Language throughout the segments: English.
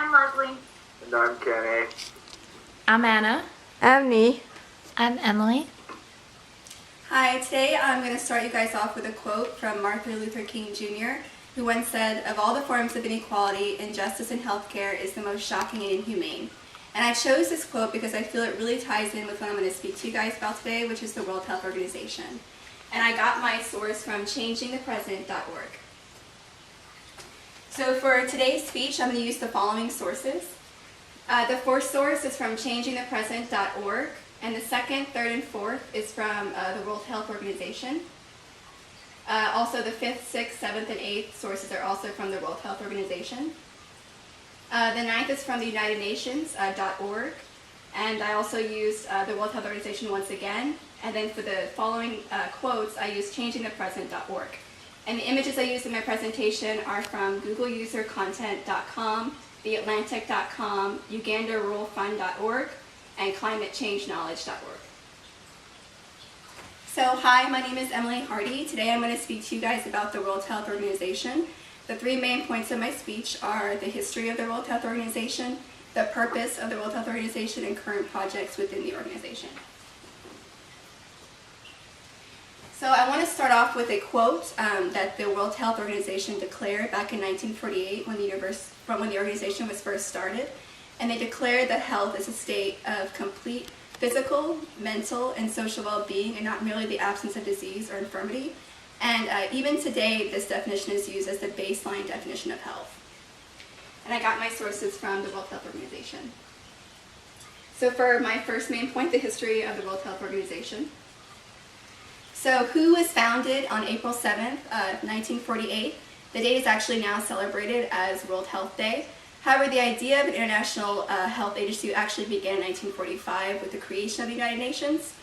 I'm Leslie. And I'm Kenny. I'm Anna. I'm Nee. I'm Emily. Hi, today I'm going to start you guys off with a quote from Martin Luther King Jr., who once said, "Of all the forms of inequality, injustice in healthcare is the most shocking and inhumane." And I chose this quote because I feel it really ties in with what I'm going to speak to you guys about today, which is the World Health Organization. And I got my source from changingthepresent.org. So for today's speech, I'm going to use the following sources. The first source is from changingthepresent.org, and the second, third, and fourth is from the World Health Organization. Also, the fifth, sixth, seventh, and eighth sources are also from the World Health Organization. The ninth is from the United Nations.org, and I also used the World Health Organization once again. And then for the following quotes, I used changingthepresent.org. And the images I used in my presentation are from GoogleUserContent.com, TheAtlantic.com, UgandaRuralFund.org, and ClimateChangeKnowledge.org. So hi, my name is Emily Hardy. Today I'm going to speak to you guys about the World Health Organization. The three main points of my speech are the history of the World Health Organization, the purpose of the World Health Organization, and current projects within the organization. So I want to start off with a quote that the World Health Organization declared back in 1948 when the organization was first started. And they declared that health is a state of complete physical, mental, and social well-being, and not merely the absence of disease or infirmity. And even today, this definition is used as the baseline definition of health. And I got my sources from the World Health Organization. So for my first main point, the history of the World Health Organization. So WHO was founded on April 7th, 1948. The date is actually now celebrated as World Health Day. However, the idea of an international health agency actually began in 1945 with the creation of the United Nations.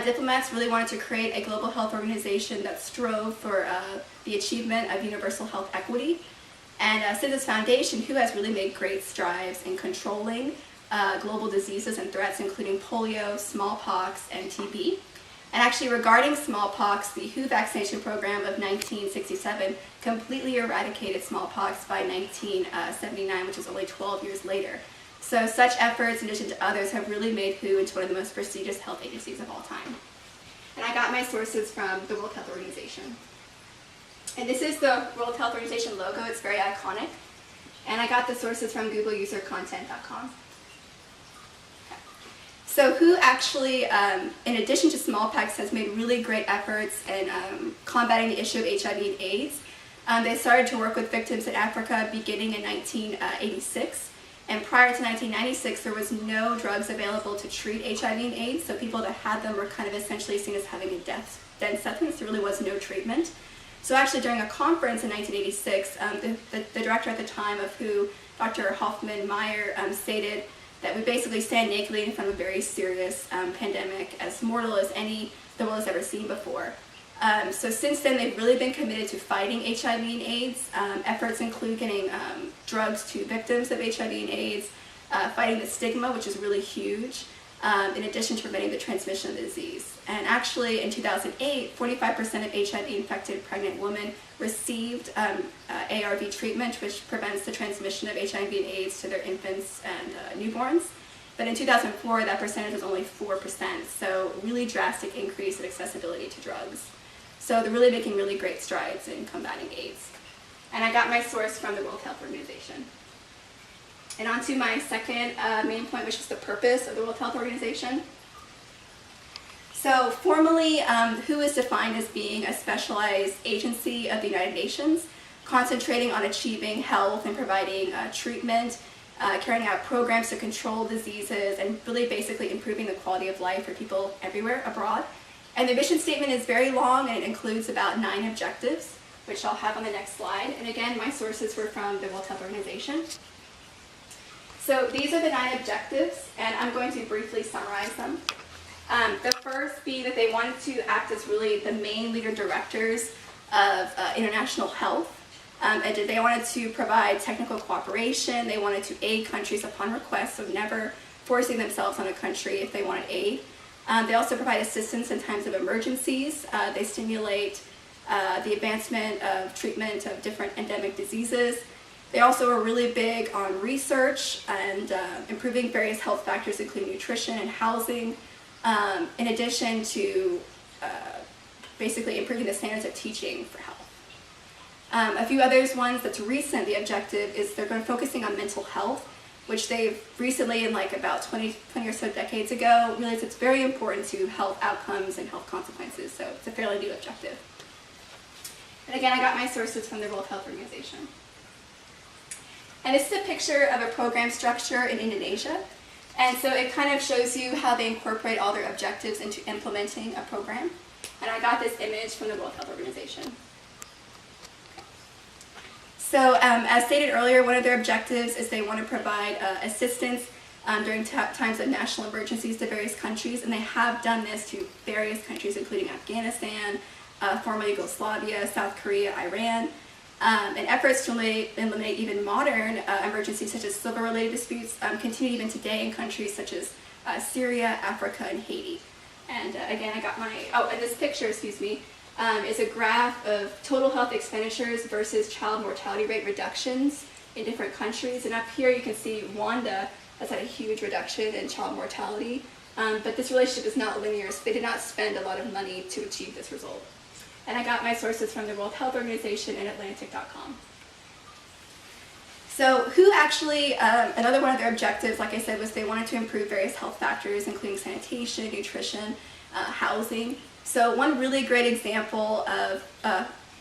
Diplomats really wanted to create a global health organization that strove for the achievement of universal health equity. And since its foundation, WHO has really made great strides in controlling global diseases and threats, including polio, smallpox, and TB. And actually, regarding smallpox, the WHO vaccination program of 1967 completely eradicated smallpox by 1979, which is only 12 years later. So such efforts, in addition to others, have really made WHO into one of the most prestigious health agencies of all time. And I got my sources from the World Health Organization. And this is the World Health Organization logo. It's very iconic. And I got the sources from GoogleUserContent.com. So WHO actually, in addition to smallpox, has made really great efforts in combating the issue of HIV and AIDS. They started to work with victims in Africa beginning in 1986. And prior to 1996, there was no drugs available to treat HIV and AIDS, so people that had them were kind of essentially seen as having a death sentence. There really was no treatment. So actually, during a conference in 1986, the director at the time of WHO, Dr. Hoffman Meyer, stated that we basically stand nakedly in front of a very serious pandemic, as mortal as any the world has ever seen before. So since then, they've really been committed to fighting HIV and AIDS. Efforts include getting drugs to victims of HIV and AIDS, fighting the stigma, which is really huge, in addition to preventing the transmission of the disease. And actually, in 2008, 45% of HIV-infected pregnant women received ARV treatment, which prevents the transmission of HIV and AIDS to their infants and newborns. But in 2004, that percentage was only 4%, so really drastic increase in accessibility to drugs. So they're really making really great strides in combating AIDS. And I got my source from the World Health Organization. And on to my second main point, which is the purpose of the World Health Organization. So formally, WHO is defined as being a specialized agency of the United Nations, concentrating on achieving health and providing treatment, carrying out programs to control diseases, and really basically improving the quality of life for people everywhere abroad. And the mission statement is very long, and it includes about 9 objectives, which I'll have on the next slide. And again, my sources were from the World Health Organization. So these are the 9 objectives, and I'm going to briefly summarize them. The first being that they wanted to act as really the main leader directors of international health. And they wanted to provide technical cooperation. They wanted to aid countries upon request, so never forcing themselves on a country if they wanted aid. They also provide assistance in times of emergencies. They stimulate the advancement of treatment of different endemic diseases. They also are really big on research and improving various health factors, including nutrition and housing, in addition to basically improving the standards of teaching for health. A few others ones that's recent, the objective is they're going to focusing on mental health, which they've recently, in like about 20 or so decades ago, realized it's very important to health outcomes and health consequences. So it's a fairly new objective. And again, I got my sources from the World Health Organization. And this is a picture of a program structure in Indonesia. And so it kind of shows you how they incorporate all their objectives into implementing a program. And I got this image from the World Health Organization. So as stated earlier, one of their objectives is they want to provide assistance during times of national emergencies to various countries, and they have done this to various countries, including Afghanistan, former Yugoslavia, South Korea, Iran, and efforts to eliminate even modern emergencies such as civil-related disputes continue even today in countries such as Syria, Africa, and Haiti. And again, I got my, and this picture, is a graph of total health expenditures versus child mortality rate reductions in different countries. And up here you can see Rwanda has had a huge reduction in child mortality, but this relationship is not linear, so they did not spend a lot of money to achieve this result. And I got my sources from the World Health Organization and Atlantic.com. So WHO actually, another one of their objectives, like I said, was they wanted to improve various health factors, including sanitation, nutrition, housing. So one really great example of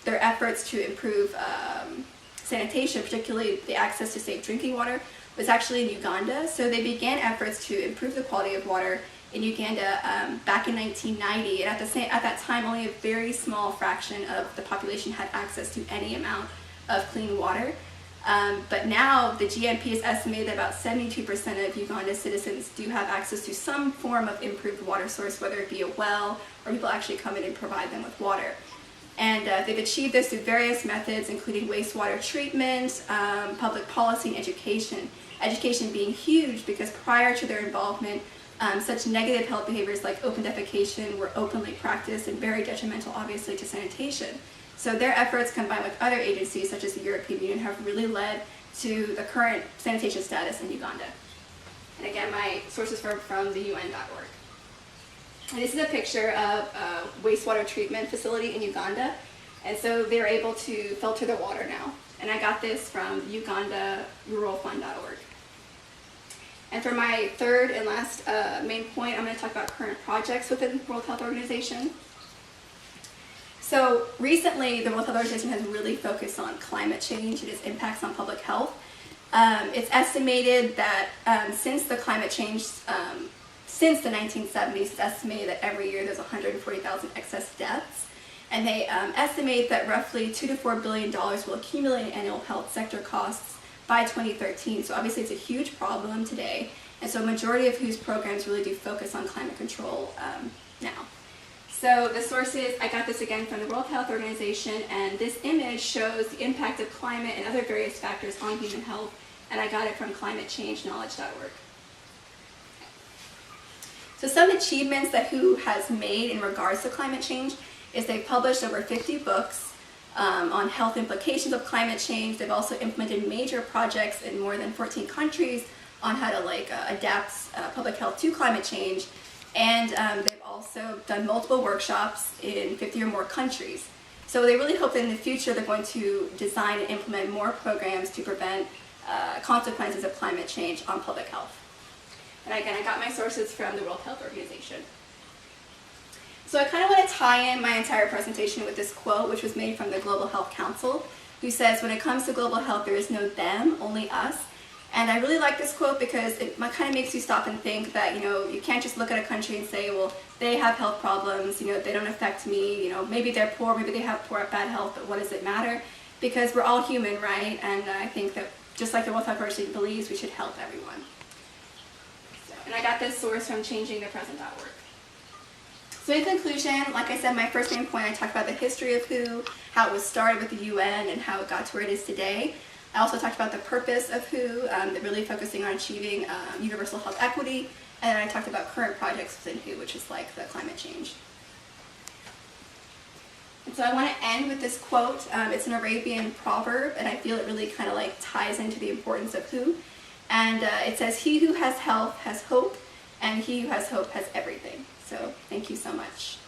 their efforts to improve sanitation, particularly the access to safe drinking water, was actually in Uganda. So they began efforts to improve the quality of water in Uganda back in 1990. And at that time, only a very small fraction of the population had access to any amount of clean water. But now the GNP is estimated that about 72% of Uganda's citizens do have access to some form of improved water source, whether it be a well or people actually come in and provide them with water. And they've achieved this through various methods, including wastewater treatment, public policy, and education. Education being huge because prior to their involvement, such negative health behaviors like open defecation were openly practiced and very detrimental, obviously, to sanitation. So their efforts, combined with other agencies such as the European Union, have really led to the current sanitation status in Uganda. And again, my sources are from the UN.org. And this is a picture of a wastewater treatment facility in Uganda. And so they're able to filter the water now. And I got this from UgandaRuralFund.org. And for my third and last main point, I'm going to talk about current projects within the World Health Organization. So recently, the World Health Organization has really focused on climate change and its impacts on public health. It's estimated that since the climate change, since the 1970s, it's estimated that every year there's 140,000 excess deaths. And they estimate that roughly $2 to $4 billion will accumulate in annual health sector costs by 2013. So obviously it's a huge problem today. And so a majority of WHO's programs really do focus on climate control now. So the sources, I got this again from the World Health Organization, and this image shows the impact of climate and other various factors on human health, and I got it from climatechangeknowledge.org. So some achievements that WHO has made in regards to climate change is they've published over 50 books on health implications of climate change. They've also implemented major projects in more than 14 countries on how to adapt public health to climate change. And they've also done multiple workshops in 50 or more countries. So they really hope that in the future they're going to design and implement more programs to prevent consequences of climate change on public health. And again, I got my sources from the World Health Organization. So I kind of want to tie in my entire presentation with this quote, which was made from the Global Health Council, who says, "When it comes to global health, there is no them, only us." And I really like this quote because it kind of makes you stop and think that, you can't just look at a country and say, well, they have health problems, they don't affect me, maybe they're poor, maybe they have bad health, but what does it matter? Because we're all human, right? And I think that just like the World Health Organization believes, we should help everyone. And I got this source from changingthepresent.org. So in conclusion, like I said, my first main point, I talked about the history of WHO, how it was started with the UN, and how it got to where it is today. I also talked about the purpose of WHO, really focusing on achieving universal health equity, and then I talked about current projects within WHO, which is like the climate change. And so I want to end with this quote. It's an Arabian proverb, and I feel it really kind of like ties into the importance of who. And it says, "He who has health has hope, and he who has hope has everything." So thank you so much.